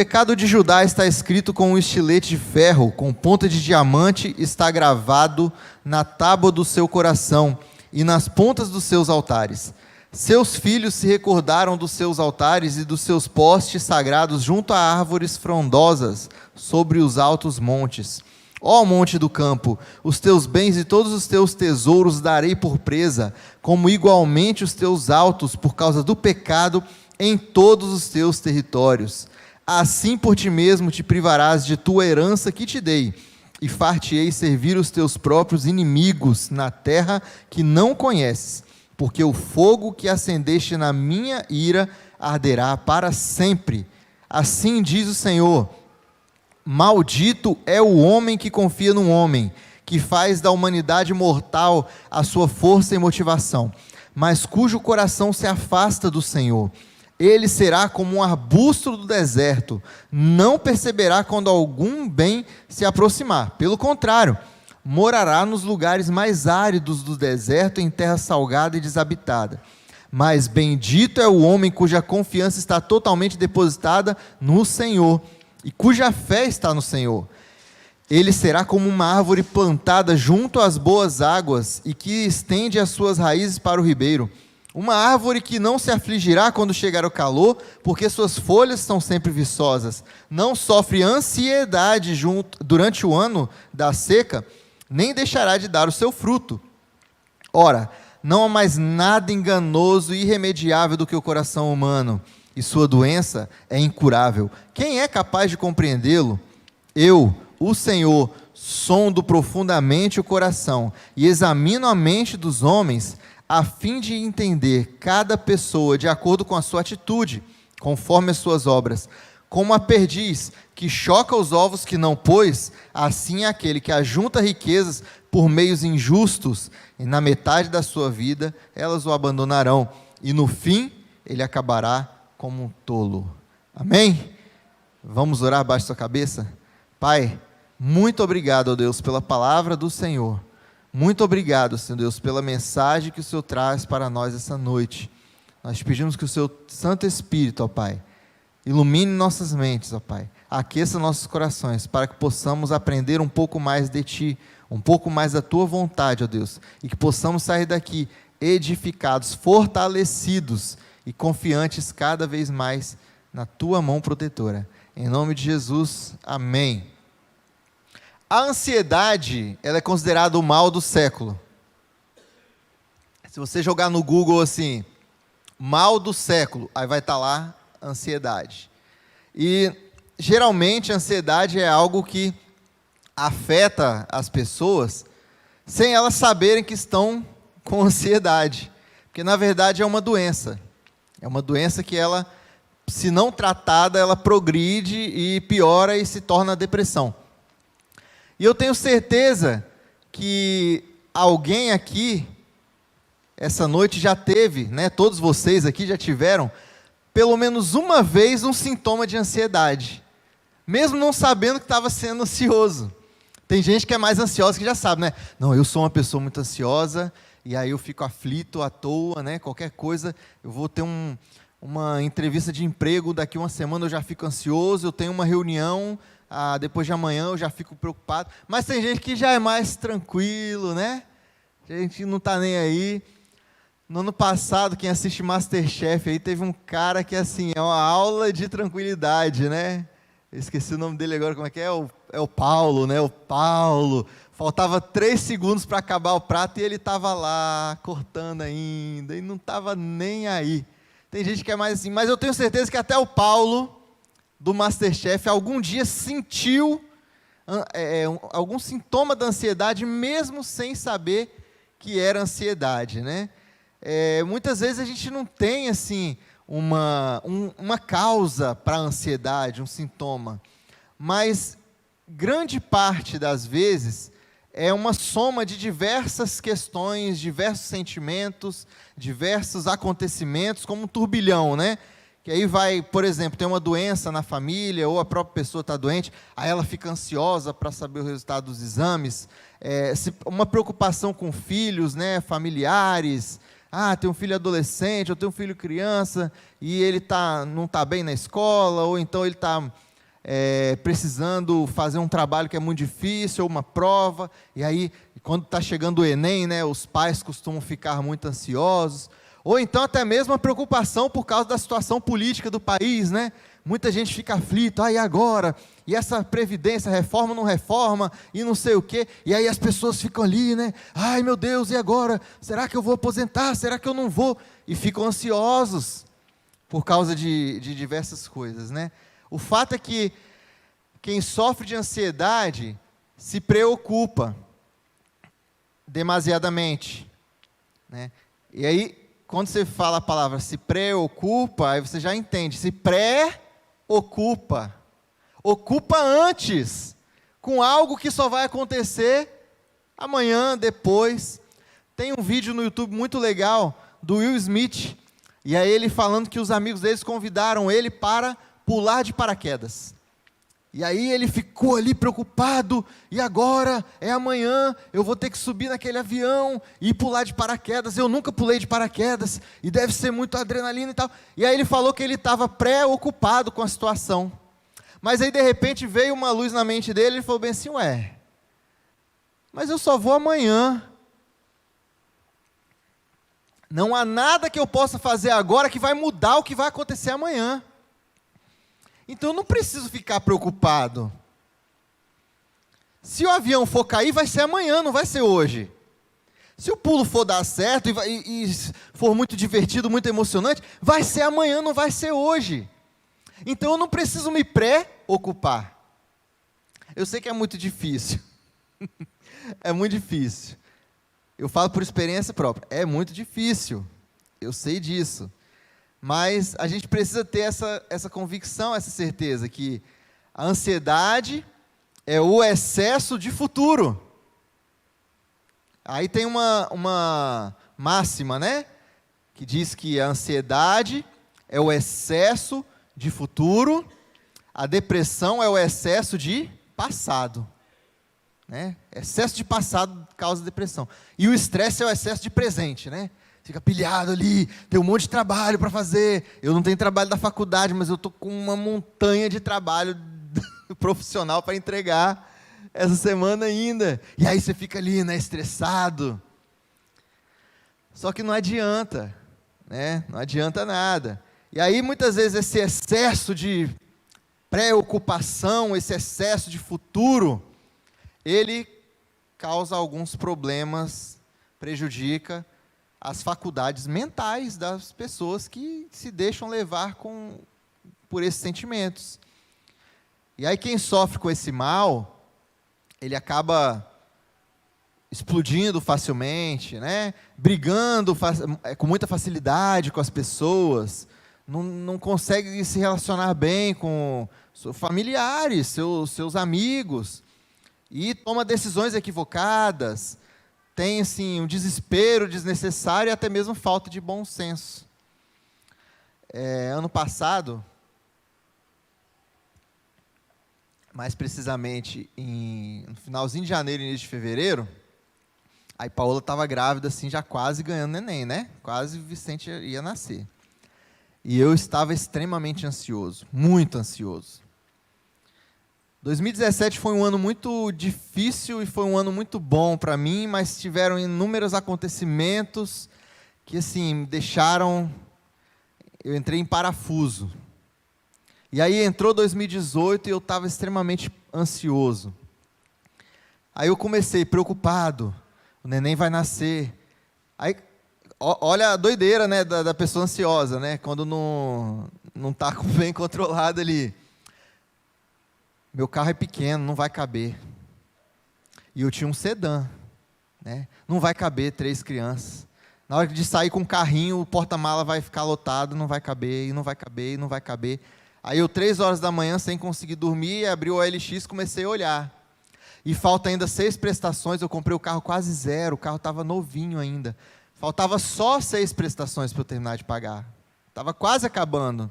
pecado de Judá está escrito com um estilete de ferro, com ponta de diamante, está gravado na tábua do seu coração e nas pontas dos seus altares. Seus filhos se recordaram dos seus altares e dos seus postes sagrados junto a árvores frondosas, sobre os altos montes. Ó monte do campo, os teus bens e todos os teus tesouros darei por presa, como igualmente os teus altos, por causa do pecado, em todos os teus territórios. Assim por ti mesmo te privarás de tua herança que te dei, e far-te-ei servir os teus próprios inimigos na terra que não conheces, porque o fogo que acendeste na minha ira arderá para sempre. Assim diz o Senhor: maldito é o homem que confia no homem, que faz da humanidade mortal a sua força e motivação, mas cujo coração se afasta do Senhor. Ele será como um arbusto do deserto, não perceberá quando algum bem se aproximar. Pelo contrário, morará nos lugares mais áridos do deserto, em terra salgada e desabitada. Mas bendito é o homem cuja confiança está totalmente depositada no Senhor, e cuja fé está no Senhor. Ele será como uma árvore plantada junto às boas águas, e que estende as suas raízes para o ribeiro. Uma árvore que não se afligirá quando chegar o calor, porque suas folhas são sempre viçosas. Não sofre ansiedade durante o ano da seca, nem deixará de dar o seu fruto. Ora, não há mais nada enganoso e irremediável do que o coração humano, e sua doença é incurável. Quem é capaz de compreendê-lo? Eu, o Senhor, sondo profundamente o coração e examino a mente dos homens, a fim de entender cada pessoa de acordo com a sua atitude, conforme as suas obras. Como a perdiz que choca os ovos que não pôs, assim é aquele que ajunta riquezas por meios injustos, e na metade da sua vida elas o abandonarão, e no fim ele acabará como um tolo. Amém? Vamos orar abaixo da sua cabeça? Pai, muito obrigado, ó Deus, pela palavra do Senhor. Muito obrigado, Senhor Deus, pela mensagem que o Senhor traz para nós essa noite. Nós pedimos que o Seu Santo Espírito, ó Pai, ilumine nossas mentes, ó Pai, aqueça nossos corações, para que possamos aprender um pouco mais de Ti, um pouco mais da Tua vontade, ó Deus, e que possamos sair daqui edificados, fortalecidos e confiantes cada vez mais na Tua mão protetora. Em nome de Jesus, amém. A ansiedade, ela é considerada o mal do século. Se você jogar no Google assim, mal do século, aí vai estar lá ansiedade. E geralmente a ansiedade é algo que afeta as pessoas sem elas saberem que estão com ansiedade. Porque na verdade é uma doença. É uma doença que ela, se não tratada, ela progride e piora e se torna depressão. E eu tenho certeza que alguém aqui, essa noite já teve, né, todos vocês aqui já tiveram, pelo menos uma vez um sintoma de ansiedade, mesmo não sabendo que estava sendo ansioso. Tem gente que é mais ansiosa que já sabe, né? Não, eu sou uma pessoa muito ansiosa, e aí eu fico aflito à toa, né? Qualquer coisa, eu vou ter uma entrevista de emprego, daqui uma semana eu já fico ansioso, eu tenho uma reunião, depois de amanhã eu já fico preocupado. Mas tem gente que já é mais tranquilo, né? A gente não está nem aí. No ano passado, quem assiste MasterChef aí, teve um cara que assim, é uma aula de tranquilidade, né? Eu esqueci o nome dele agora, como é que é? É o Paulo, né? O Paulo. Faltava 3 segundos para acabar o prato e ele estava lá, cortando ainda, e não estava nem aí. Tem gente que é mais assim, mas eu tenho certeza que até o Paulo, do MasterChef, algum dia sentiu algum sintoma da ansiedade, mesmo sem saber que era ansiedade, né? Muitas vezes a gente não tem assim uma causa para a ansiedade, um sintoma, mas grande parte das vezes é uma soma de diversas questões, diversos sentimentos, diversos acontecimentos, como um turbilhão, né? Que aí vai, por exemplo, tem uma doença na família, ou a própria pessoa está doente, aí ela fica ansiosa para saber o resultado dos exames, uma preocupação com filhos, né, familiares, tem um filho adolescente, ou tem um filho criança, e ele não está bem na escola, ou então ele está precisando fazer um trabalho que é muito difícil, ou uma prova, e aí, quando está chegando o Enem, né, os pais costumam ficar muito ansiosos, ou então até mesmo a preocupação por causa da situação política do país, né? Muita gente fica aflito, e agora? E essa previdência, reforma ou não reforma, e não sei o quê, e aí as pessoas ficam ali, né? Ai meu Deus, e agora? Será que eu vou aposentar? Será que eu não vou? E ficam ansiosos, por causa de diversas coisas, né? O fato é que quem sofre de ansiedade se preocupa demasiadamente, né? E aí, quando você fala a palavra se preocupa, aí você já entende, se pré-ocupa, ocupa antes, com algo que só vai acontecer amanhã, depois. Tem um vídeo no YouTube muito legal, do Will Smith, e aí ele falando que os amigos deles convidaram ele para pular de paraquedas. E aí ele ficou ali preocupado, e agora é amanhã, eu vou ter que subir naquele avião e pular de paraquedas, eu nunca pulei de paraquedas, e deve ser muito adrenalina e tal. E aí ele falou que ele estava preocupado com a situação. Mas aí de repente veio uma luz na mente dele, e ele falou bem assim, mas eu só vou amanhã. Não há nada que eu possa fazer agora que vai mudar o que vai acontecer amanhã. Então eu não preciso ficar preocupado. Se o avião for cair, vai ser amanhã, não vai ser hoje. Se o pulo for dar certo e for muito divertido, muito emocionante, vai ser amanhã, não vai ser hoje. Então eu não preciso me preocupar. Eu sei que é muito difícil. É muito difícil. Eu falo por experiência própria. É muito difícil. Eu sei disso. Mas a gente precisa ter essa convicção, essa certeza, que a ansiedade é o excesso de futuro. Aí tem uma máxima, né? Que diz que a ansiedade é o excesso de futuro, a depressão é o excesso de passado. Né? Excesso de passado causa depressão. E o estresse é o excesso de presente, né? Fica pilhado ali, tem um monte de trabalho para fazer. Eu não tenho trabalho da faculdade, mas eu estou com uma montanha de trabalho profissional para entregar essa semana ainda. E aí você fica ali, né, estressado. Só que não adianta, né? Não adianta nada. E aí muitas vezes esse excesso de preocupação, esse excesso de futuro, ele causa alguns problemas, prejudica as faculdades mentais das pessoas que se deixam levar por esses sentimentos. E aí quem sofre com esse mal, ele acaba explodindo facilmente, né? Brigando com muita facilidade com as pessoas, não consegue se relacionar bem com seus familiares, seus amigos, e toma decisões equivocadas, tem assim, um desespero desnecessário e até mesmo falta de bom senso. Ano passado, mais precisamente no finalzinho de janeiro e início de fevereiro, aí Paola estava grávida, assim, já quase ganhando neném, né? Quase o Vicente ia nascer. E eu estava extremamente ansioso, muito ansioso. 2017 foi um ano muito difícil e foi um ano muito bom para mim, mas tiveram inúmeros acontecimentos que, assim, me deixaram... Eu entrei em parafuso. E aí entrou 2018 e eu estava extremamente ansioso. Aí eu comecei preocupado, o neném vai nascer. Aí, olha a doideira, né, da pessoa ansiosa, né, quando não está bem controlado ali. Meu carro é pequeno, não vai caber. E eu tinha um sedã, né? Não vai caber 3 crianças. Na hora de sair com o carrinho, o porta-mala vai ficar lotado, não vai caber, e não vai caber, e não vai caber. Aí eu, 3 horas da manhã, sem conseguir dormir, abri o OLX e comecei a olhar. E falta ainda 6 prestações, eu comprei o carro quase zero, o carro estava novinho ainda. Faltava só 6 prestações para eu terminar de pagar. Estava quase acabando.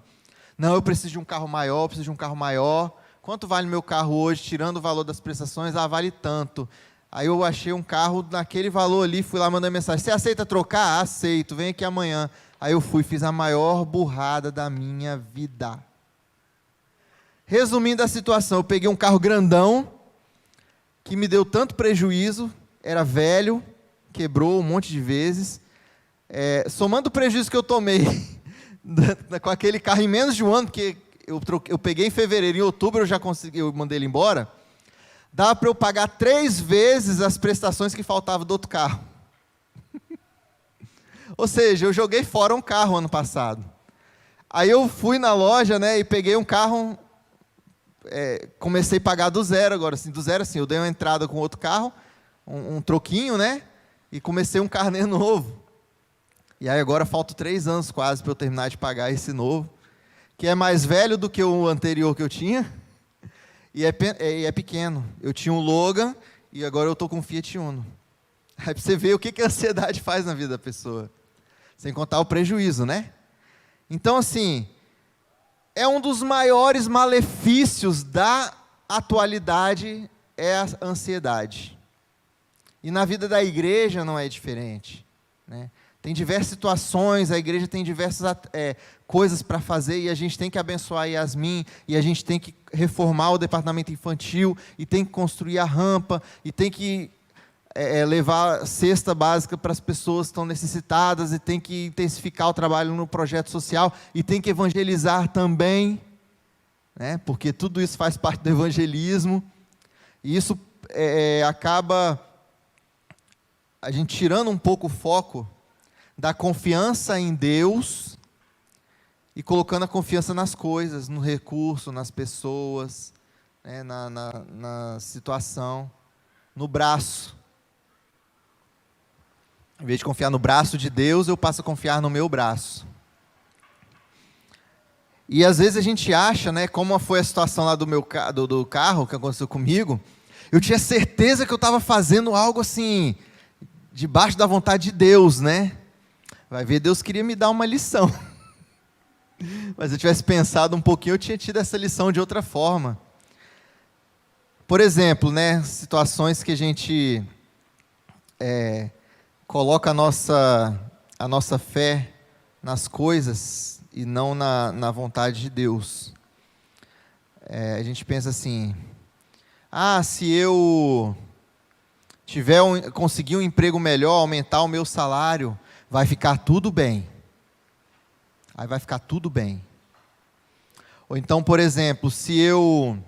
Não, eu preciso de um carro maior, preciso de um carro maior. Quanto vale meu carro hoje, tirando o valor das prestações? Ah, vale tanto. Aí eu achei um carro naquele valor ali, fui lá mandar mensagem. Você aceita trocar? Aceito, vem aqui amanhã. Aí eu fui, fiz a maior burrada da minha vida. Resumindo a situação, eu peguei um carro grandão, que me deu tanto prejuízo, era velho, quebrou um monte de vezes. Somando o prejuízo que eu tomei com aquele carro em menos de um ano, porque eu peguei em fevereiro, em outubro eu mandei ele embora, dava para eu pagar 3 vezes as prestações que faltavam do outro carro. Ou seja, eu joguei fora um carro ano passado. Aí eu fui na loja, né, e peguei um carro, comecei a pagar do zero agora, assim, do zero assim, eu dei uma entrada com outro carro, um troquinho, né, e comecei um carnê novo. E aí agora faltam 3 anos quase para eu terminar de pagar esse novo, que é mais velho do que o anterior que eu tinha, e é pequeno. Eu tinha um Logan, e agora eu estou com um Fiat Uno. Aí para você ver o que a ansiedade faz na vida da pessoa, sem contar o prejuízo, né? Então, assim, é um dos maiores malefícios da atualidade, é a ansiedade. E na vida da igreja não é diferente, né? Tem diversas situações, a igreja tem diversas coisas para fazer, e a gente tem que abençoar a Yasmin, e a gente tem que reformar o departamento infantil, e tem que construir a rampa, e tem que levar cesta básica para as pessoas que estão necessitadas, e tem que intensificar o trabalho no projeto social, e tem que evangelizar também, né? Porque tudo isso faz parte do evangelismo, e isso acaba a gente tirando um pouco o foco da confiança em Deus e colocando a confiança nas coisas, no recurso, nas pessoas, né, na situação, no braço. Em vez de confiar no braço de Deus, eu passo a confiar no meu braço. E às vezes a gente acha, né, como foi a situação lá do carro que aconteceu comigo, eu tinha certeza que eu estava fazendo algo assim, debaixo da vontade de Deus, né? Vai ver, Deus queria me dar uma lição. Mas se eu tivesse pensado um pouquinho, eu tinha tido essa lição de outra forma. Por exemplo, né, situações que a gente coloca a nossa fé nas coisas e não na vontade de Deus. A gente pensa assim, se eu conseguir um emprego melhor, aumentar o meu salário, vai ficar tudo bem. Aí vai ficar tudo bem. Ou então, por exemplo, se eu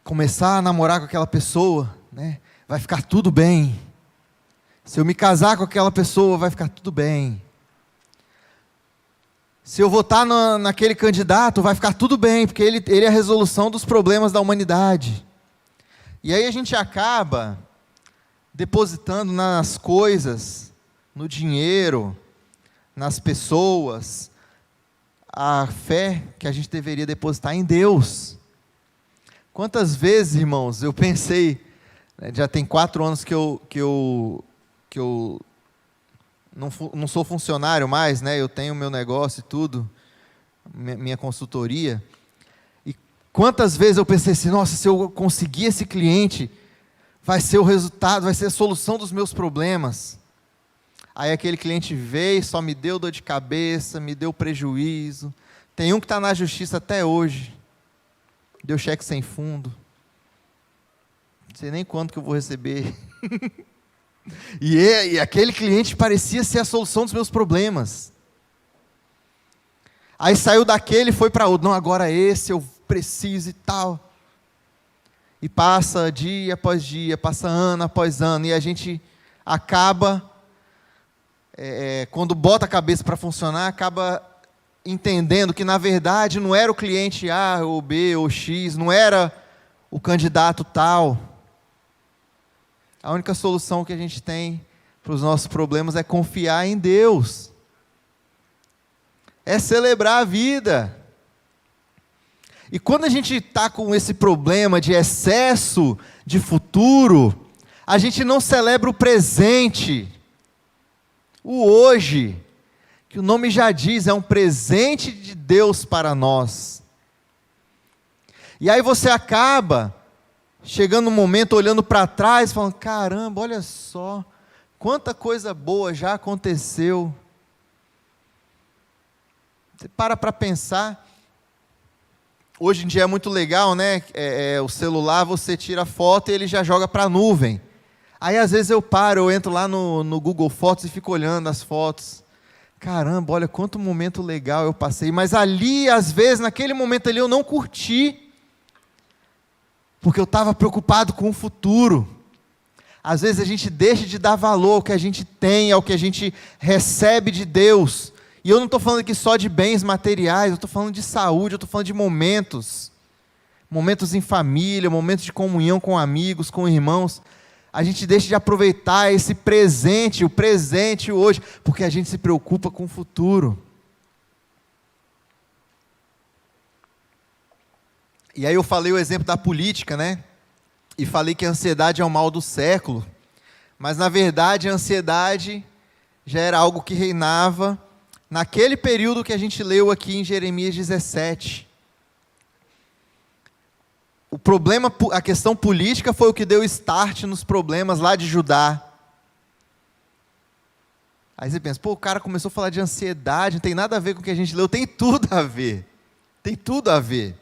começar a namorar com aquela pessoa, né, vai ficar tudo bem. Se eu me casar com aquela pessoa, vai ficar tudo bem. Se eu votar naquele candidato, vai ficar tudo bem, porque ele é a resolução dos problemas da humanidade. E aí a gente acaba depositando nas coisas, no dinheiro, nas pessoas, a fé que a gente deveria depositar em Deus. Quantas vezes, irmãos, eu pensei, né, já tem 4 anos que eu não sou funcionário mais, né, eu tenho meu negócio e tudo, minha consultoria, e quantas vezes eu pensei assim, nossa, se eu conseguir esse cliente, vai ser o resultado, vai ser a solução dos meus problemas. Aí aquele cliente veio, só me deu dor de cabeça, me deu prejuízo. Tem um que está na justiça até hoje, deu cheque sem fundo, não sei nem quanto que eu vou receber. E aquele cliente parecia ser a solução dos meus problemas. Aí saiu daquele e foi para outro, não, agora esse eu preciso e tal. E passa dia após dia, passa ano após ano, e a gente acaba, quando bota a cabeça para funcionar, acaba entendendo que na verdade não era o cliente A ou B ou X, não era o candidato tal. A única solução que a gente tem para os nossos problemas é confiar em Deus, é celebrar a vida. E quando a gente está com esse problema de excesso de futuro, a gente não celebra o presente, o hoje, que o nome já diz, é um presente de Deus para nós. E aí você acaba chegando um momento olhando para trás, falando, caramba, olha só, quanta coisa boa já aconteceu. Você para pensar. Hoje em dia é muito legal, né? O celular, você tira a foto e ele já joga para a nuvem. Aí às vezes eu entro lá no Google Fotos e fico olhando as fotos. Caramba, olha quanto momento legal eu passei. Mas ali, às vezes, naquele momento ali eu não curti. Porque eu estava preocupado com o futuro. Às vezes a gente deixa de dar valor ao que a gente tem, ao que a gente recebe de Deus. E eu não estou falando aqui só de bens materiais, eu estou falando de saúde, eu estou falando de momentos. Momentos em família, momentos de comunhão com amigos, com irmãos. A gente deixa de aproveitar esse presente, o presente hoje, porque a gente se preocupa com o futuro. E aí eu falei o exemplo da política, né? E falei que a ansiedade é o mal do século. Mas, na verdade, a ansiedade já era algo que reinava naquele período que a gente leu aqui em Jeremias 17. O problema, a questão política foi o que deu start nos problemas lá de Judá. Aí você pensa, o cara começou a falar de ansiedade, não tem nada a ver com o que a gente leu. Tem tudo a ver. Tem tudo a ver.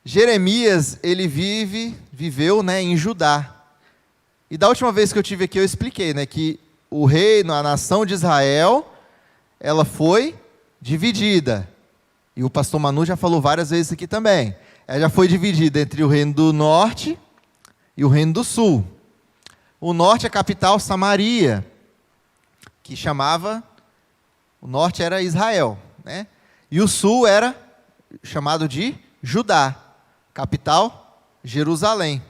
Jeremias, ele viveu, né, em Judá. E da última vez que eu tive aqui, eu expliquei, né, que o reino, a nação de Israel, ela foi dividida. E o pastor Manu já falou várias vezes aqui também. Ela já foi dividida entre o reino do norte e o reino do sul. O norte, a capital, Samaria, que chamava, o norte era Israel, né? E o sul era chamado de Judá. Capital, Jerusalém.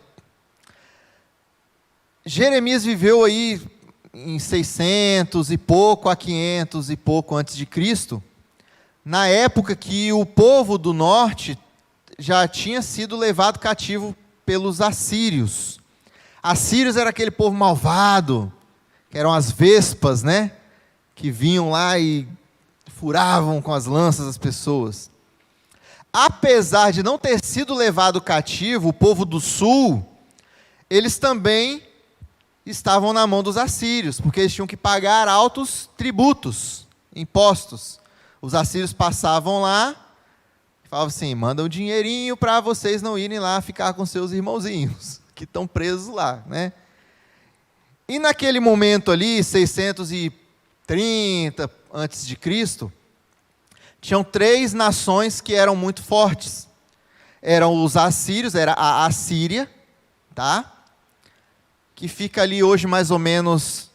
Jeremias viveu aí em 600 e pouco a 500 e pouco antes de Cristo, na época que o povo do norte já tinha sido levado cativo pelos assírios. Assírios era aquele povo malvado, que eram as vespas, né? Que vinham lá e furavam com as lanças as pessoas. Apesar de não ter sido levado cativo, o povo do sul, eles também estavam na mão dos assírios, porque eles tinham que pagar altos tributos, impostos. Os assírios passavam lá, e falavam assim, manda um dinheirinho para vocês não irem lá ficar com seus irmãozinhos, que estão presos lá, né? E naquele momento ali, 630 antes de Cristo, tinham 3 nações que eram muito fortes. Eram os assírios, era a Assíria, tá? Que fica ali hoje mais ou menos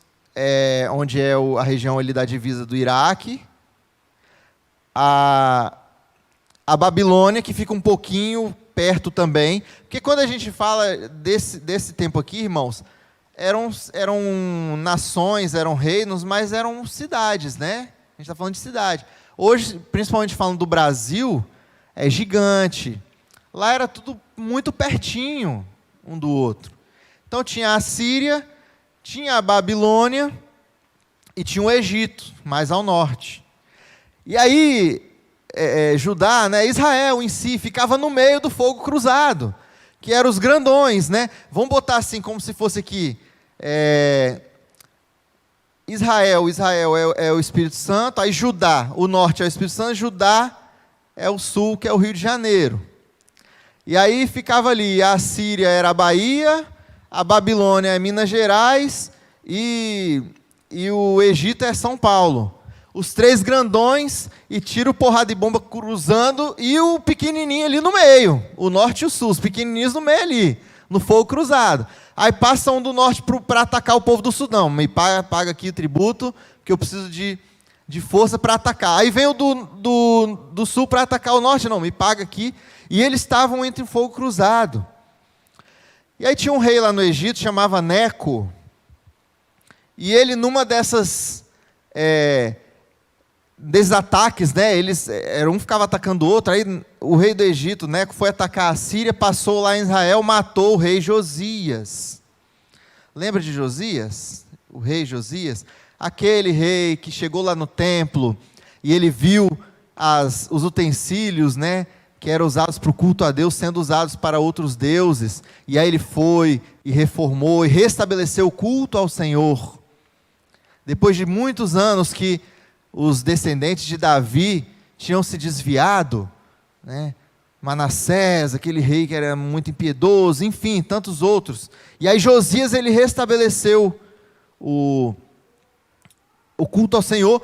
onde é a região ali da divisa do Iraque. A Babilônia, que fica um pouquinho perto também. Porque quando a gente fala desse tempo aqui, irmãos, eram nações, eram reinos, mas eram cidades, né? A gente está falando de cidade. Hoje, principalmente falando do Brasil, é gigante. Lá era tudo muito pertinho um do outro. Então tinha a Síria, tinha a Babilônia e tinha o Egito, mais ao norte. E aí, Judá, né, Israel em si, ficava no meio do fogo cruzado, que eram os grandões, né? Vamos botar assim, como se fosse aqui, Israel é o Espírito Santo, aí Judá, o norte é o Espírito Santo, Judá é o sul, que é o Rio de Janeiro. E aí ficava ali, a Síria era a Bahia, a Babilônia é Minas Gerais e o Egito é São Paulo. Os 3 grandões e tiro, porrada e bomba cruzando e o pequenininho ali no meio, o norte e o sul, os pequenininhos no meio ali, no fogo cruzado. Aí passa um do norte para atacar o povo do sul. Não, me paga aqui o tributo, que eu preciso de força para atacar. Aí vem o do sul para atacar o norte. Não, me paga aqui. E eles estavam entre fogo cruzado. E aí tinha um rei lá no Egito, chamava Neco. E ele, numa desses ataques, né, um ficava atacando o outro. Aí o rei do Egito, Neco, foi atacar a Síria, passou lá em Israel, matou o rei Josias. Lembra de Josias? O rei Josias? Aquele rei que chegou lá no templo e ele viu os utensílios, né, que eram usados para o culto a Deus, sendo usados para outros deuses. E aí ele foi e reformou e restabeleceu o culto ao Senhor. Depois de muitos anos que os descendentes de Davi tinham se desviado, né? Manassés, aquele rei que era muito impiedoso, enfim, tantos outros. E aí Josias, ele restabeleceu o culto ao Senhor.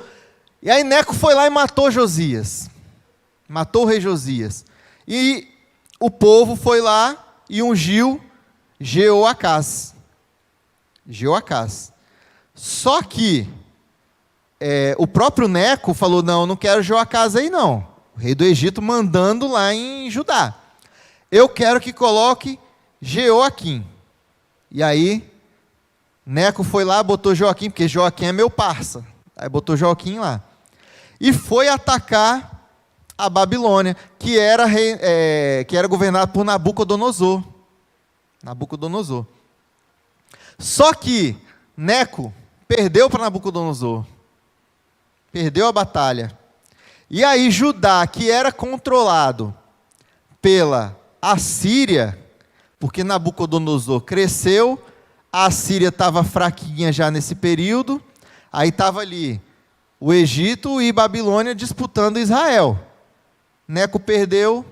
E aí Neco foi lá e matou Josias. Matou o rei Josias. E o povo foi lá e ungiu Jeoacás. Jeoacás. Só que o próprio Neco falou, não quero Jeoacás aí não. O rei do Egito mandando lá em Judá. Eu quero que coloque Jeoaquim. E aí, Neco foi lá, botou Joaquim, porque Joaquim é meu parça. Aí botou Joaquim lá. E foi atacar a Babilônia, que era governada por Nabucodonosor. Nabucodonosor. Só que Neco perdeu para Nabucodonosor. Perdeu a batalha. E aí Judá, que era controlado pela Assíria, porque Nabucodonosor cresceu, a Assíria estava fraquinha já nesse período, aí estava ali o Egito e Babilônia disputando Israel. Neco perdeu,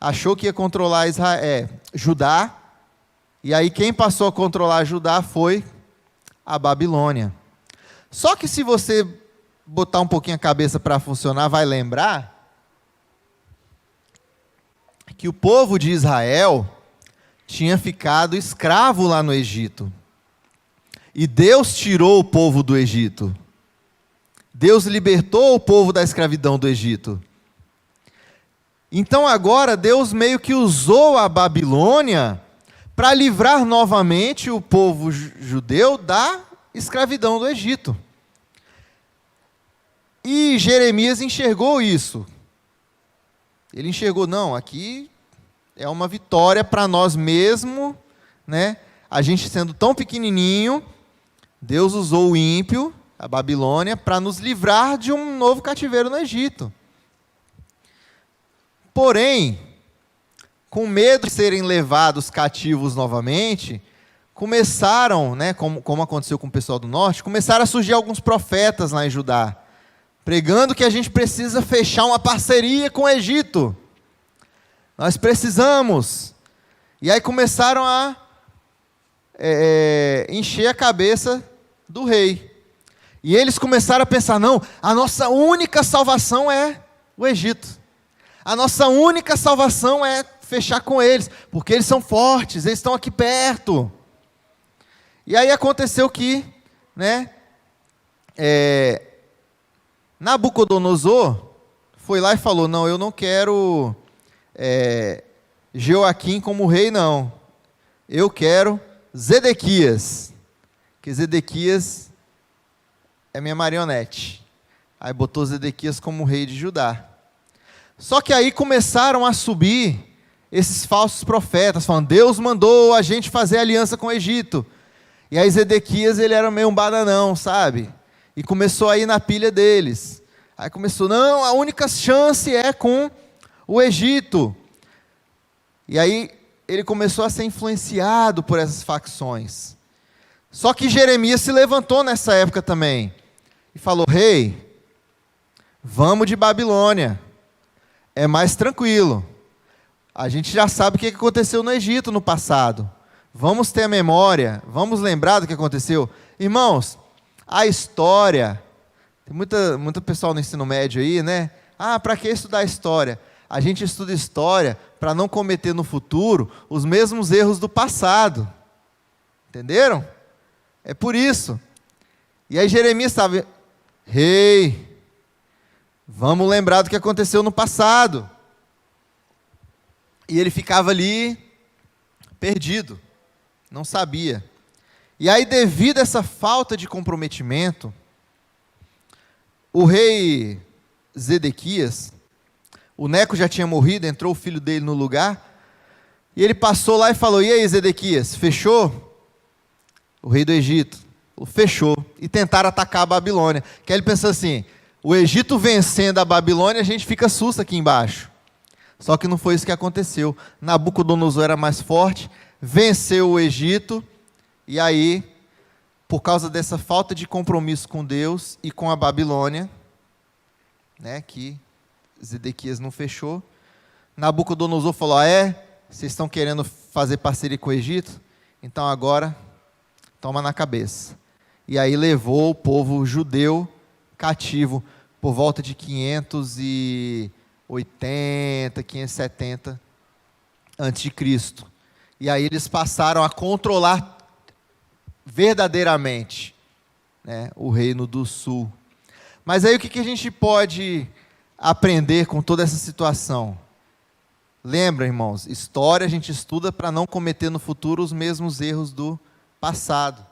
achou que ia controlar Judá, e aí quem passou a controlar Judá foi a Babilônia. Só que se você botar um pouquinho a cabeça para funcionar, vai lembrar que o povo de Israel tinha ficado escravo lá no Egito. E Deus tirou o povo do Egito. Deus libertou o povo da escravidão do Egito. Então agora Deus meio que usou a Babilônia para livrar novamente o povo judeu da escravidão do Egito. E Jeremias enxergou isso. Ele enxergou, não, aqui é uma vitória para nós mesmos, né? A gente sendo tão pequenininho, Deus usou o ímpio, a Babilônia, para nos livrar de um novo cativeiro no Egito. Porém, com medo de serem levados cativos novamente, começaram, né, como aconteceu com o pessoal do norte, começaram a surgir alguns profetas lá em Judá, pregando que a gente precisa fechar uma parceria com o Egito. Nós precisamos. E aí começaram a encher a cabeça do rei. E eles começaram a pensar, não, a nossa única salvação é o Egito. A nossa única salvação é fechar com eles, porque eles são fortes, eles estão aqui perto. E aí aconteceu que, né, Nabucodonosor foi lá e falou, não, eu não quero Jeoaquim como rei, não. Eu quero Zedequias, que Zedequias é minha marionete. Aí botou Zedequias como rei de Judá. Só que aí começaram a subir esses falsos profetas, falando, Deus mandou a gente fazer aliança com o Egito. E aí Zedequias, ele era meio um bananão, sabe? E começou a ir na pilha deles. Aí começou, não, a única chance é com o Egito. E aí ele começou a ser influenciado por essas facções. Só que Jeremias se levantou nessa época também. E falou, rei, vamos de Babilônia. É mais tranquilo. A gente já sabe o que aconteceu no Egito no passado. Vamos ter a memória, vamos lembrar do que aconteceu. Irmãos, a história, tem muito pessoal no ensino médio aí, né? Ah, para que estudar história? A gente estuda história para não cometer no futuro os mesmos erros do passado. Entenderam? É por isso. E aí Jeremias estava, rei, vamos lembrar do que aconteceu no passado. E ele ficava ali, perdido, não sabia. E aí, devido a essa falta de comprometimento, o rei Zedequias, o Neco já tinha morrido, entrou o filho dele no lugar, e ele passou lá e falou, e aí Zedequias, fechou? O rei do Egito, fechou, e tentaram atacar a Babilônia, que aí ele pensou assim, o Egito vencendo a Babilônia, a gente fica susto aqui embaixo. Só que não foi isso que aconteceu. Nabucodonosor era mais forte, venceu o Egito, e aí, por causa dessa falta de compromisso com Deus e com a Babilônia, né, que Zedequias não fechou, Nabucodonosor falou: vocês estão querendo fazer parceria com o Egito? Então agora, toma na cabeça. E aí levou o povo judeu cativo por volta de 580, 570 a.C. E aí eles passaram a controlar verdadeiramente, né, o reino do sul. Mas aí o que a gente pode aprender com toda essa situação? Lembra, irmãos, história a gente estuda para não cometer no futuro os mesmos erros do passado.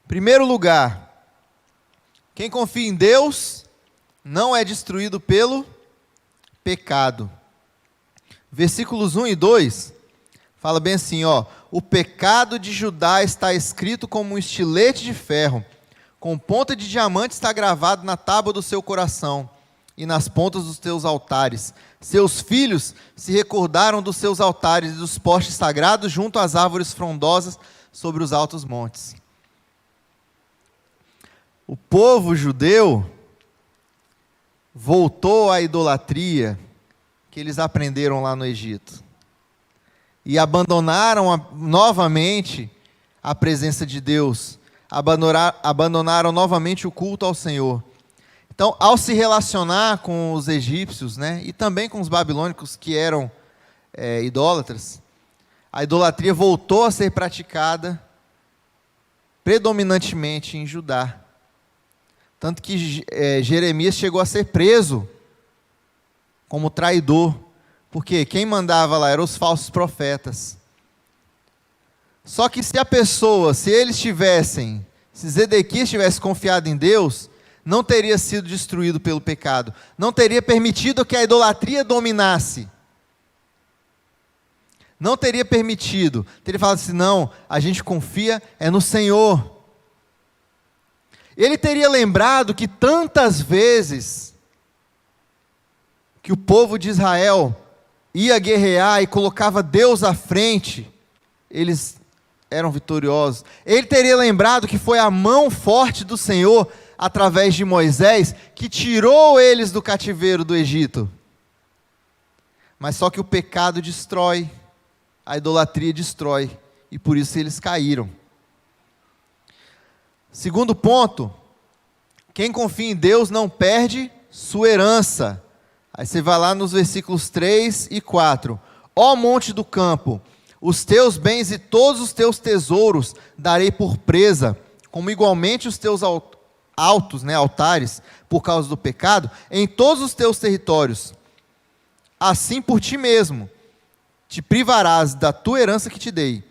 Primeiro lugar, quem confia em Deus não é destruído pelo pecado. Versículos 1 e 2 fala bem assim, o pecado de Judá está escrito como um estilete de ferro, com ponta de diamante está gravado na tábua do seu coração e nas pontas dos teus altares. Seus filhos se recordaram dos seus altares e dos postes sagrados junto às árvores frondosas sobre os altos montes. O povo judeu voltou à idolatria que eles aprenderam lá no Egito e abandonaram novamente a presença de Deus, abandonaram novamente o culto ao Senhor. Então, ao se relacionar com os egípcios, né, e também com os babilônicos que eram idólatras, a idolatria voltou a ser praticada predominantemente em Judá. Tanto que Jeremias chegou a ser preso como traidor, porque quem mandava lá eram os falsos profetas. Só que se Zedequias tivesse confiado em Deus, não teria sido destruído pelo pecado, não teria permitido que a idolatria dominasse, não teria permitido, teria falado assim: não, a gente confia no Senhor. Ele teria lembrado que tantas vezes que o povo de Israel ia guerrear e colocava Deus à frente, eles eram vitoriosos. Ele teria lembrado que foi a mão forte do Senhor, através de Moisés, que tirou eles do cativeiro do Egito. Mas só que o pecado destrói, a idolatria destrói, e por isso eles caíram. Segundo ponto, quem confia em Deus não perde sua herança. Aí você vai lá nos versículos 3 e 4. Ó monte do campo, os teus bens e todos os teus tesouros darei por presa, como igualmente os teus altares, por causa do pecado, em todos os teus territórios. Assim por ti mesmo, te privarás da tua herança que te dei.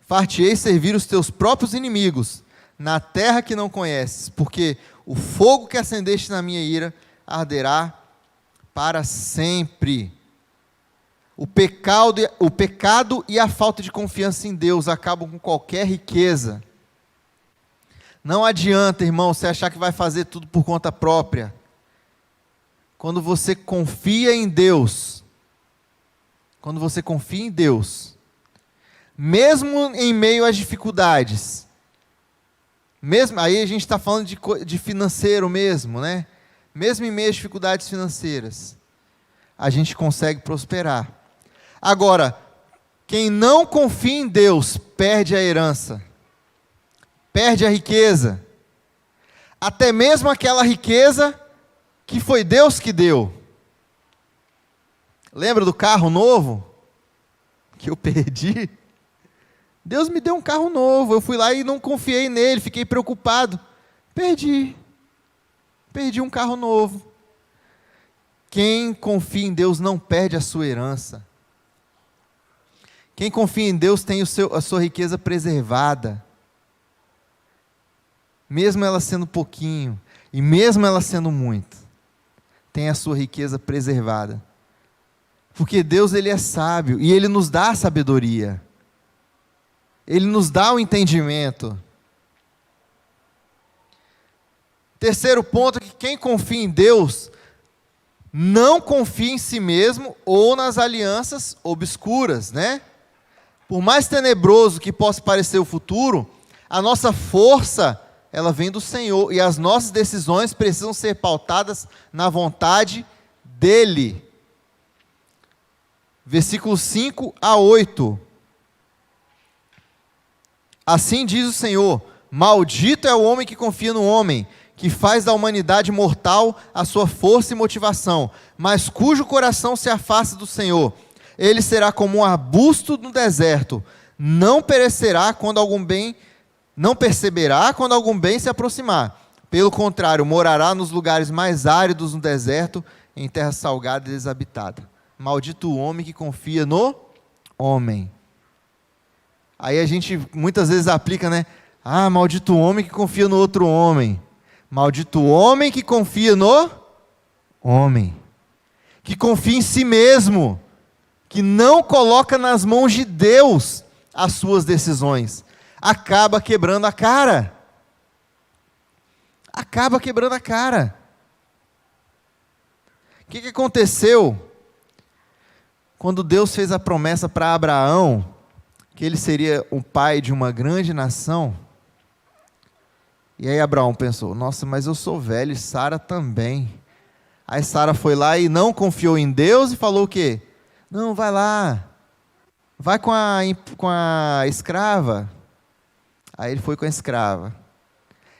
Far-te-ei servir os teus próprios inimigos, na terra que não conheces, porque o fogo que acendeste na minha ira arderá para sempre. O pecado e a falta de confiança em Deus acabam com qualquer riqueza. Não adianta, irmão, você achar que vai fazer tudo por conta própria. Quando você confia em Deus, mesmo em meio às dificuldades, mesmo aí a gente está falando de financeiro mesmo, né? Mesmo em meio às dificuldades financeiras, a gente consegue prosperar. Agora, quem não confia em Deus, perde a herança, perde a riqueza, até mesmo aquela riqueza que foi Deus que deu. Lembra do carro novo que eu perdi? Deus me deu um carro novo, eu fui lá e não confiei nele, fiquei preocupado, perdi um carro novo. Quem confia em Deus não perde a sua herança. Quem confia em Deus tem a sua riqueza preservada, mesmo ela sendo pouquinho, e mesmo ela sendo muito, tem a sua riqueza preservada, porque Deus, Ele é sábio, e Ele nos dá a sabedoria, Ele nos dá o entendimento. Terceiro ponto, que quem confia em Deus, não confia em si mesmo, ou nas alianças obscuras, né? Por mais tenebroso que possa parecer o futuro, a nossa força, ela vem do Senhor, e as nossas decisões precisam ser pautadas na vontade dEle. Versículos 5 a 8. Assim diz o Senhor: maldito é o homem que confia no homem, que faz da humanidade mortal a sua força e motivação, mas cujo coração se afasta do Senhor. Ele será como um arbusto no deserto, não perceberá quando algum bem se aproximar. Pelo contrário, morará nos lugares mais áridos no deserto, em terra salgada e desabitada. Maldito o homem que confia no homem. Aí a gente muitas vezes aplica, né? Ah, maldito o homem que confia no outro homem. Maldito o homem que confia no homem. Que confia em si mesmo. Que não coloca nas mãos de Deus as suas decisões. Acaba quebrando a cara. Acaba quebrando a cara. O que aconteceu quando Deus fez a promessa para Abraão, que ele seria o pai de uma grande nação? E aí Abraão pensou: nossa, mas eu sou velho e Sara também. Aí Sara foi lá e não confiou em Deus e falou o quê? Não, vai lá, vai com a escrava. Aí ele foi com a escrava.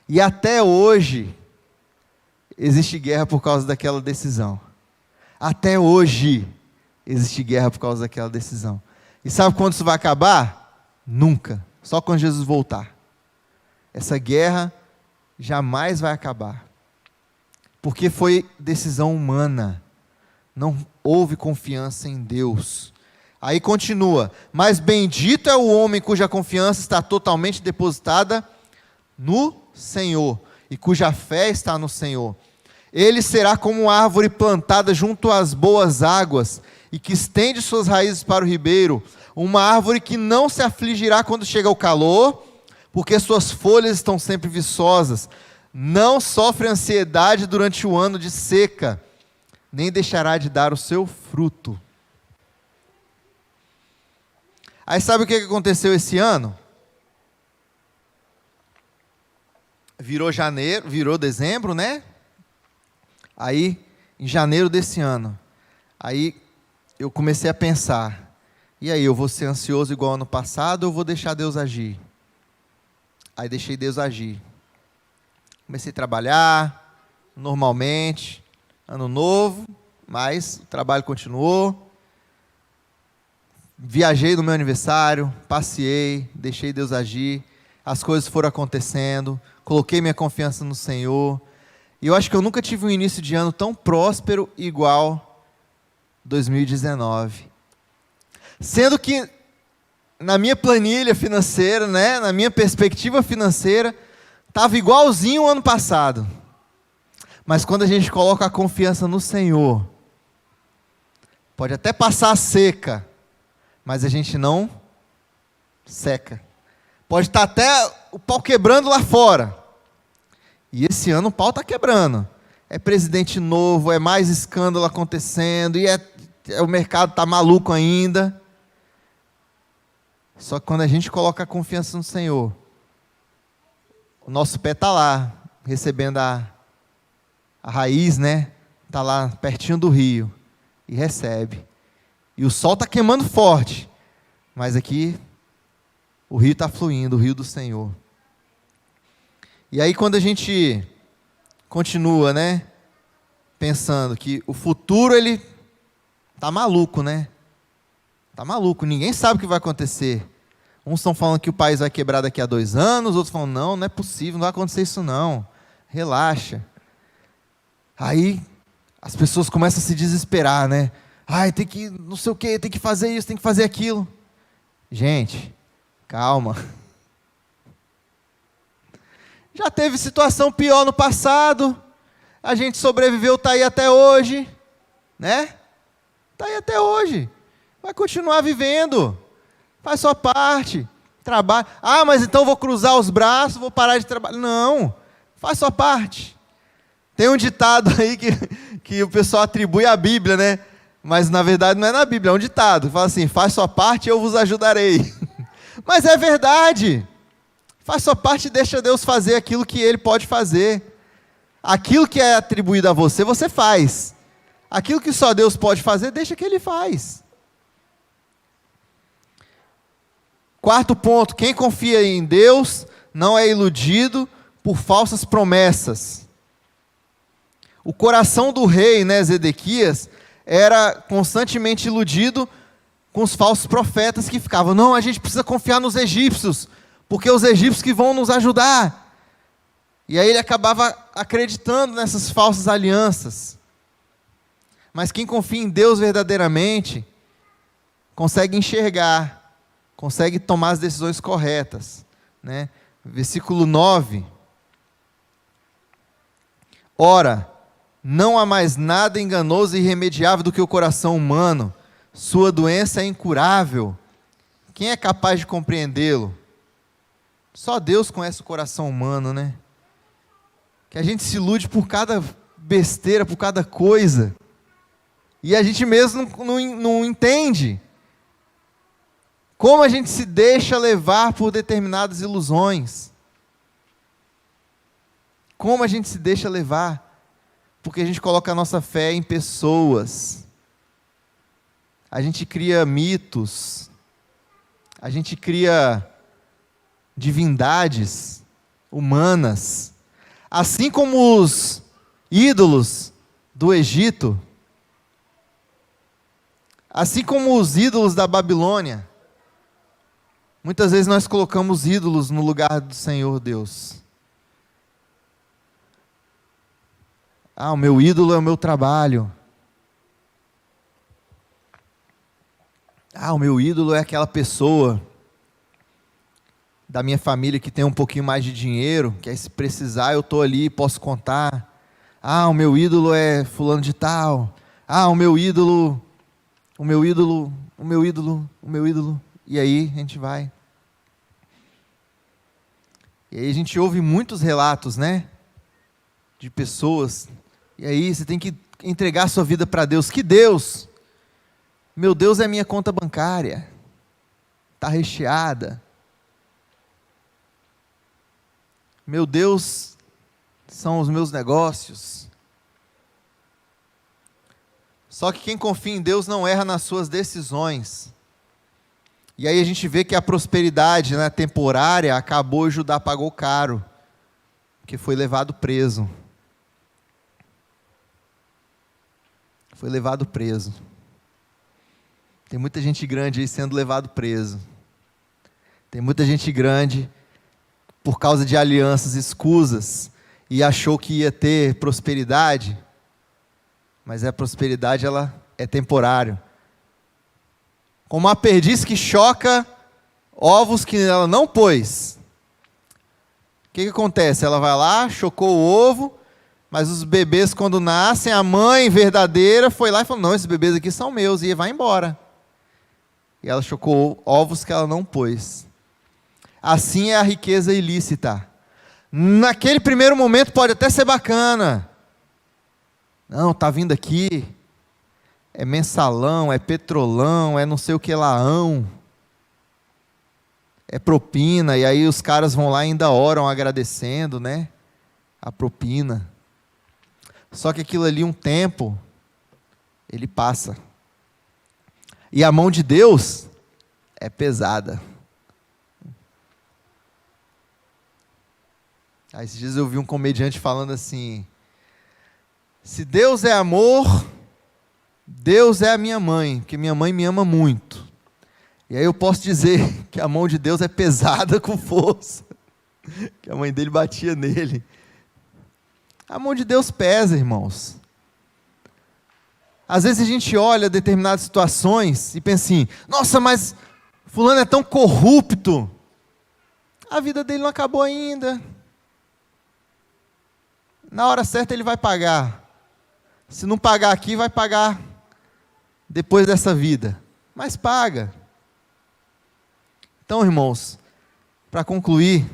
E até hoje existe guerra por causa daquela decisão. Até hoje existe guerra por causa daquela decisão. E sabe quando isso vai acabar? Nunca. Só quando Jesus voltar. Essa guerra jamais vai acabar. Porque foi decisão humana. Não houve confiança em Deus. Aí continua: mas bendito é o homem cuja confiança está totalmente depositada no Senhor, e cuja fé está no Senhor. Ele será como uma árvore plantada junto às boas águas, e que estende suas raízes para o ribeiro, uma árvore que não se afligirá quando chega o calor, porque suas folhas estão sempre viçosas, não sofre ansiedade durante o ano de seca, nem deixará de dar o seu fruto. Aí sabe o que aconteceu esse ano? Virou dezembro, né? Aí, em janeiro desse ano, aí eu comecei a pensar: e aí, eu vou ser ansioso igual ano passado ou eu vou deixar Deus agir? Aí deixei Deus agir. Comecei a trabalhar normalmente, ano novo, mas o trabalho continuou. Viajei no meu aniversário, passeei, deixei Deus agir, as coisas foram acontecendo, coloquei minha confiança no Senhor, e eu acho que eu nunca tive um início de ano tão próspero igual 2019. Sendo que, na minha planilha financeira, né, na minha perspectiva financeira, estava igualzinho o ano passado. Mas quando a gente coloca a confiança no Senhor, pode até passar a seca, mas a gente não seca. Pode estar até o pau quebrando lá fora. E esse ano o pau está quebrando. É presidente novo, é mais escândalo acontecendo, e o mercado está maluco ainda. Só que quando a gente coloca a confiança no Senhor, o nosso pé está lá, recebendo a raiz, né? Está lá pertinho do rio, e recebe. E o sol está queimando forte, mas aqui o rio está fluindo, o rio do Senhor. E aí quando a gente continua, né, pensando que o futuro, ele está maluco, né? Está maluco, ninguém sabe o que vai acontecer. Uns estão falando que o país vai quebrar daqui a 2 anos, outros falam: não, não é possível, não vai acontecer isso não, relaxa. Aí as pessoas começam a se desesperar, né? Ai, tem que, não sei o que, tem que fazer isso, tem que fazer aquilo. Gente, calma. Já teve situação pior no passado, a gente sobreviveu, está aí até hoje, né? Está aí até hoje, vai continuar vivendo, faz sua parte, trabalha. Ah, mas então vou cruzar os braços, vou parar de trabalhar. Não, faz sua parte. Tem um ditado aí que o pessoal atribui à Bíblia, né? Mas na verdade não é na Bíblia, é um ditado. Fala assim: faz sua parte e eu vos ajudarei. Mas é verdade. Faz sua parte e deixa Deus fazer aquilo que Ele pode fazer. Aquilo que é atribuído a você, você faz. Aquilo que só Deus pode fazer, deixa que Ele faz. Quarto ponto, quem confia em Deus não é iludido por falsas promessas. O coração do rei, Zedequias, era constantemente iludido com os falsos profetas que ficavam, não, a gente precisa confiar nos egípcios, porque os egípcios que vão nos ajudar. E aí ele acabava acreditando nessas falsas alianças. Mas quem confia em Deus verdadeiramente, consegue enxergar, consegue tomar as decisões corretas. Versículo 9. Ora, não há mais nada enganoso e irremediável do que o coração humano. Sua doença é incurável. Quem é capaz de compreendê-lo? Só Deus conhece o coração humano, Que a gente se ilude por cada besteira, por cada coisa. E a gente mesmo não entende. Como a gente se deixa levar por determinadas ilusões. Como a gente se deixa levar. Porque a gente coloca a nossa fé em pessoas. A gente cria mitos. A gente cria divindades humanas. Assim como os ídolos do Egito. Assim como os ídolos da Babilônia. Muitas vezes nós colocamos ídolos no lugar do Senhor Deus. O meu ídolo é o meu trabalho. O meu ídolo é aquela pessoa da minha família que tem um pouquinho mais de dinheiro, que aí se precisar eu estou ali e posso contar. O meu ídolo é fulano de tal. O meu ídolo, o meu ídolo, o meu ídolo, o meu ídolo. E aí a gente vai. E aí a gente ouve muitos relatos, de pessoas. E aí você tem que entregar a sua vida para Deus. Que Deus? Meu Deus é minha conta bancária. Está recheada. Meu Deus são os meus negócios. Só que quem confia em Deus não erra nas suas decisões. E aí a gente vê que a prosperidade temporária acabou e Judá pagou caro. Porque foi levado preso. Foi levado preso. Tem muita gente grande aí sendo levado preso. Tem muita gente grande por causa de alianças escusas e achou que ia ter prosperidade, mas a prosperidade ela é temporária. Como a perdiz que choca ovos que ela não pôs. O que acontece? Ela vai lá, chocou o ovo, mas os bebês quando nascem, a mãe verdadeira foi lá e falou, não, esses bebês aqui são meus, e vai embora. E ela chocou ovos que ela não pôs. Assim é a riqueza ilícita. Naquele primeiro momento pode até ser bacana. Não, está vindo aqui, é mensalão, é petrolão, é não sei o que laão. É propina, e aí os caras vão lá e ainda oram agradecendo, a propina. Só que aquilo ali, um tempo, ele passa. E a mão de Deus é pesada. Aí esses dias eu vi um comediante falando assim, se Deus é amor, Deus é a minha mãe, porque minha mãe me ama muito. E aí eu posso dizer que a mão de Deus é pesada com força, que a mãe dele batia nele. A mão de Deus pesa, irmãos. Às vezes a gente olha determinadas situações e pensa assim, nossa, mas fulano é tão corrupto. A vida dele não acabou ainda. Na hora certa ele vai pagar. Se não pagar aqui, vai pagar depois dessa vida. Mas paga. Então, irmãos, para concluir,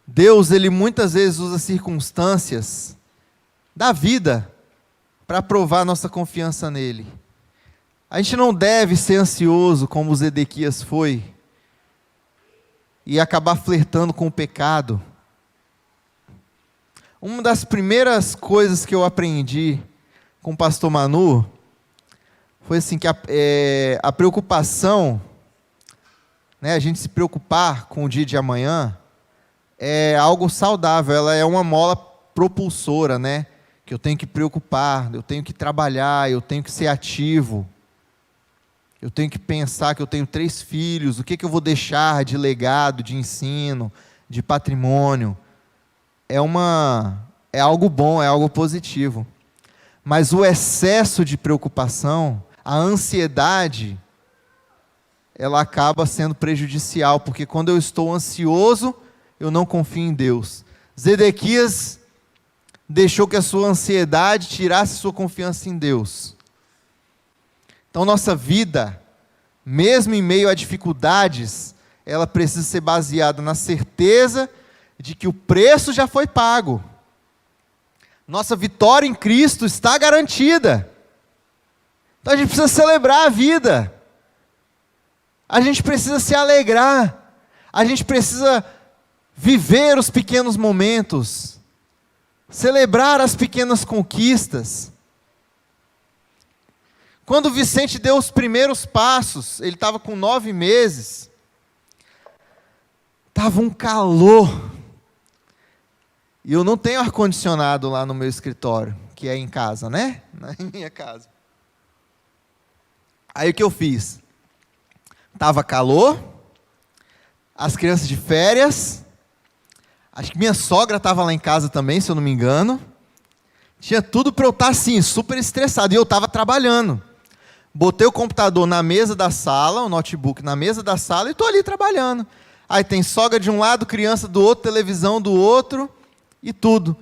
Deus, Ele muitas vezes usa circunstâncias da vida para provar nossa confiança nele. A gente não deve ser ansioso como o Zedequias foi, e acabar flertando com o pecado. Uma das primeiras coisas que eu aprendi com o pastor Manu foi assim, que a preocupação, né, a gente se preocupar com o dia de amanhã, é algo saudável, ela é uma mola propulsora, né? Que eu tenho que preocupar, eu tenho que trabalhar, eu tenho que ser ativo, eu tenho que pensar que eu tenho 3 filhos, o que eu vou deixar de legado, de ensino, de patrimônio. É algo bom, é algo positivo. Mas o excesso de preocupação, a ansiedade, ela acaba sendo prejudicial, porque quando eu estou ansioso, eu não confio em Deus. Zedequias deixou que a sua ansiedade tirasse sua confiança em Deus. Então, nossa vida, mesmo em meio a dificuldades, ela precisa ser baseada na certeza de que o preço já foi pago. Nossa vitória em Cristo está garantida. Então, a gente precisa celebrar a vida. A gente precisa se alegrar. A gente precisa viver os pequenos momentos. Celebrar as pequenas conquistas. Quando o Vicente deu os primeiros passos, ele estava com 9 meses, estava um calor, e eu não tenho ar-condicionado lá no meu escritório, que é em casa, né? Na minha casa. Aí o que eu fiz? Estava calor, as crianças de férias, acho que minha sogra estava lá em casa também, se eu não me engano, tinha tudo para eu estar assim, super estressado, e eu estava trabalhando. Botei o computador na mesa da sala, o notebook na mesa da sala, e estou ali trabalhando. Aí tem sogra de um lado, criança do outro, televisão do outro, e tudo.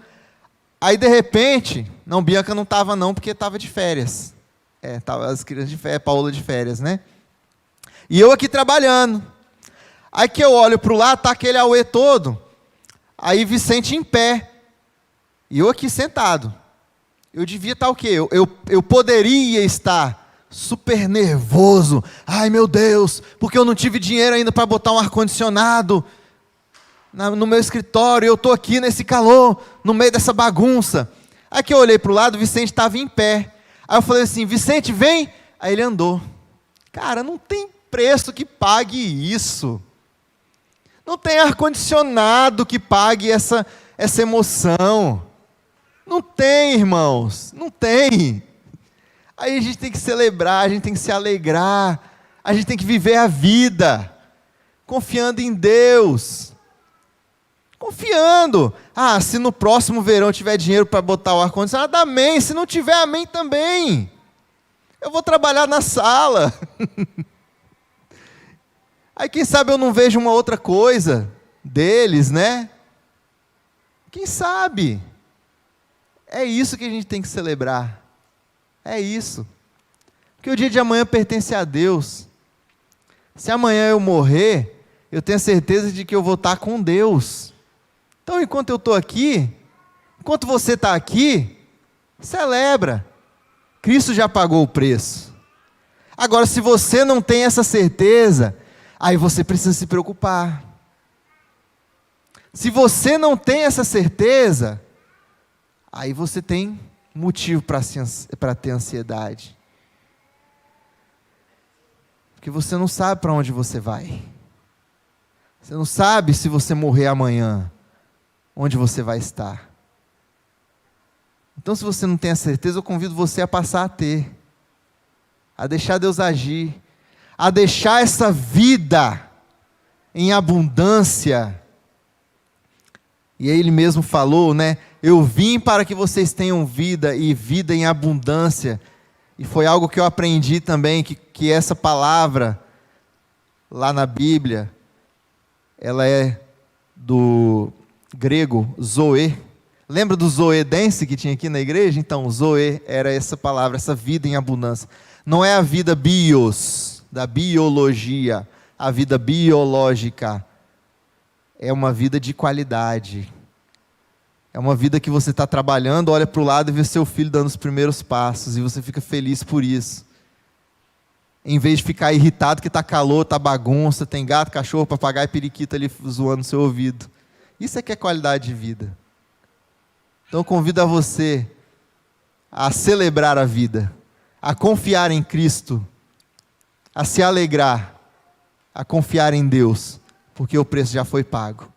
Aí de repente, não, Bianca não estava não, porque estava de férias. Tava as crianças de férias, Paola de férias, né? E eu aqui trabalhando. Aí que eu olho para o lado, está aquele auê todo. Aí Vicente em pé. E eu aqui sentado. Eu devia estar o quê? Eu poderia estar super nervoso. Ai meu Deus, porque eu não tive dinheiro ainda para botar um ar-condicionado no meu escritório. Eu estou aqui nesse calor, no meio dessa bagunça. Aí que eu olhei para o lado, o Vicente estava em pé. Aí eu falei assim, Vicente, vem. Aí ele andou. Cara, não tem preço que pague isso. Não tem ar-condicionado que pague essa emoção. Não tem, irmãos. Não tem. Aí a gente tem que celebrar, a gente tem que se alegrar. A gente tem que viver a vida. Confiando em Deus. Confiando. Ah, se no próximo verão tiver dinheiro para botar o ar-condicionado, amém. Se não tiver, amém também. Eu vou trabalhar na sala. Aí quem sabe eu não vejo uma outra coisa deles, né? Quem sabe? É isso que a gente tem que celebrar. É isso. Porque o dia de amanhã pertence a Deus. Se amanhã eu morrer, eu tenho a certeza de que eu vou estar com Deus. Então, enquanto eu estou aqui, enquanto você está aqui, celebra. Cristo já pagou o preço. Agora, se você não tem essa certeza, aí você precisa se preocupar. Se você não tem essa certeza, aí você tem motivo para ter ansiedade. Porque você não sabe para onde você vai. Você não sabe se você morrer amanhã, onde você vai estar. Então, se você não tem a certeza, eu convido você a passar a ter. A deixar Deus agir. A deixar essa vida em abundância. E aí ele mesmo falou, né? Eu vim para que vocês tenham vida e vida em abundância. E foi algo que eu aprendi também, que essa palavra, lá na Bíblia, ela é do grego zoe. Lembra do zoedense que tinha aqui na igreja? Então, zoe era essa palavra, essa vida em abundância. Não é a vida bios, da biologia, a vida biológica. É uma vida de qualidade. É uma vida que você está trabalhando, olha para o lado e vê seu filho dando os primeiros passos, e você fica feliz por isso. em vez de ficar irritado que está calor, está bagunça, tem gato, cachorro, papagaio, periquito ali zoando no seu ouvido. Isso é que é qualidade de vida. Então eu convido a você a celebrar a vida, a confiar em Cristo, a se alegrar, a confiar em Deus, porque o preço já foi pago.